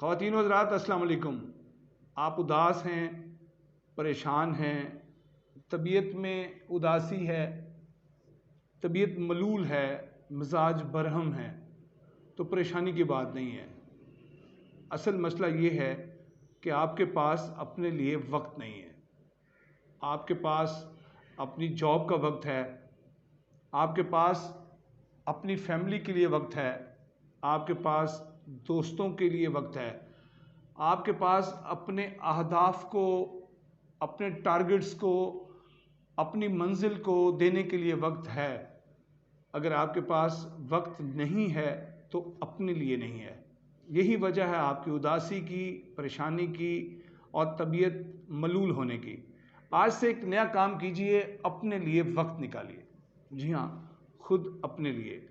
ख़वातीन व हज़रात अस्सलाम वालेकुम। आप उदास हैं, परेशान हैं, तबीयत में उदासी है, तबीयत मलूल है, मिजाज बरहम है, तो परेशानी की बात नहीं है। असल मसला ये है कि आपके पास अपने लिए वक्त नहीं है। आपके पास अपनी जॉब का वक्त है, आपके पास अपनी फैमिली के लिए वक्त है, आपके पास दोस्तों के लिए वक्त है, आपके पास अपने अहदाफ को, अपने टारगेट्स को, अपनी मंजिल को देने के लिए वक्त है। अगर आपके पास वक्त नहीं है तो अपने लिए नहीं है। यही वजह है आपकी उदासी की, परेशानी की और तबीयत मलूल होने की। आज से एक नया काम कीजिए, अपने लिए वक्त निकालिए। जी हाँ, खुद अपने लिए,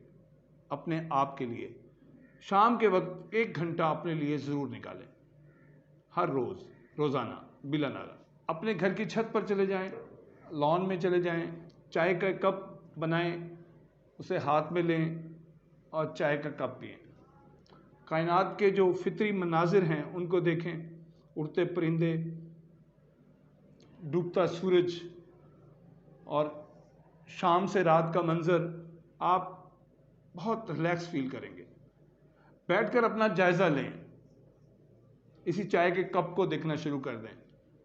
अपने आप के लिए शाम के वक्त 1 घंटा अपने लिए ज़रूर निकालें। हर रोज़, रोज़ाना, बिला नागा अपने घर की छत पर चले जाएं, लॉन में चले जाएं, चाय का कप बनाएं, उसे हाथ में लें और चाय का कप पिएं। कायनात के जो फितरी मनाजिर हैं उनको देखें, उड़ते परिंदे, डूबता सूरज और शाम से रात का मंज़र, आप बहुत रिलैक्स फील करेंगे। बैठकर अपना जायज़ा लें, इसी चाय के कप को देखना शुरू कर दें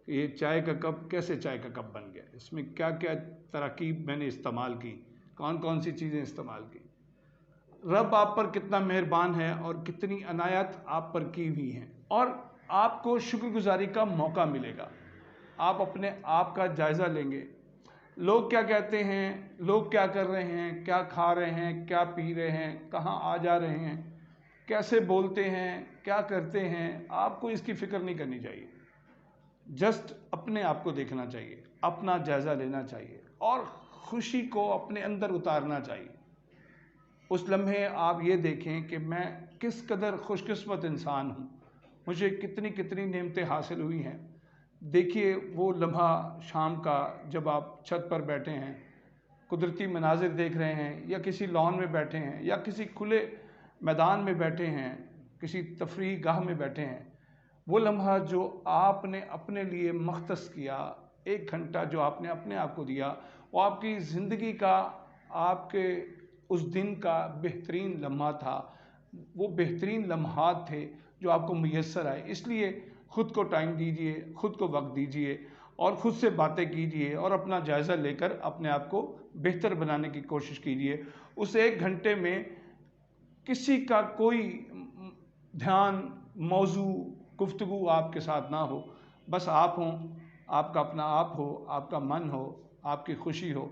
कि ये चाय का कप कैसे चाय का कप बन गया, इसमें क्या क्या तरकीब मैंने इस्तेमाल की, कौन कौन सी चीज़ें इस्तेमाल की। रब आप पर कितना मेहरबान है और कितनी अनायत आप पर की हुई हैं, और आपको शुक्रगुजारी का मौका मिलेगा। आप अपने आप का जायज़ा लेंगे, लोग क्या कहते हैं, लोग क्या कर रहे हैं, क्या खा रहे हैं, क्या पी रहे हैं, कहाँ आ जा रहे हैं, कैसे बोलते हैं, क्या करते हैं, आपको इसकी फ़िक्र नहीं करनी चाहिए। जस्ट अपने आप को देखना चाहिए, अपना जायज़ा लेना चाहिए और खुशी को अपने अंदर उतारना चाहिए। उस लम्हे आप ये देखें कि मैं किस कदर खुशकिस्मत इंसान हूँ, मुझे कितनी कितनी नेमतें हासिल हुई हैं। देखिए वो लम्हा शाम का, जब आप छत पर बैठे हैं, कुदरती मनाजिर देख रहे हैं, या किसी लॉन में बैठे हैं, या किसी खुले मैदान में बैठे हैं, किसी तफरीह गाह में बैठे हैं। वो लम्हा जो आपने अपने लिए मख्तस किया, 1 घंटा जो आपने अपने आप को दिया, वो आपकी ज़िंदगी का, आपके उस दिन का बेहतरीन लम्हा था। वो बेहतरीन लम्हात थे जो आपको मुयस्सर आए। इसलिए ख़ुद को टाइम दीजिए, ख़ुद को वक्त दीजिए और ख़ुद से बातें कीजिए और अपना जायज़ा लेकर अपने आप को बेहतर बनाने की कोशिश कीजिए। उस 1 घंटे में किसी का कोई ध्यान, मौजू, गुफ्तगू आपके साथ ना हो, बस आप हों, आपका अपना आप हो, आपका मन हो, आपकी खुशी हो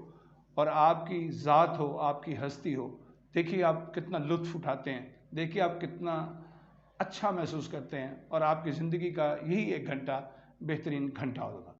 और आपकी ज़ात हो, आपकी हस्ती हो। देखिए आप कितना लुत्फ़ उठाते हैं, देखिए आप कितना अच्छा महसूस करते हैं, और आपकी ज़िंदगी का यही 1 घंटा बेहतरीन घंटा होगा।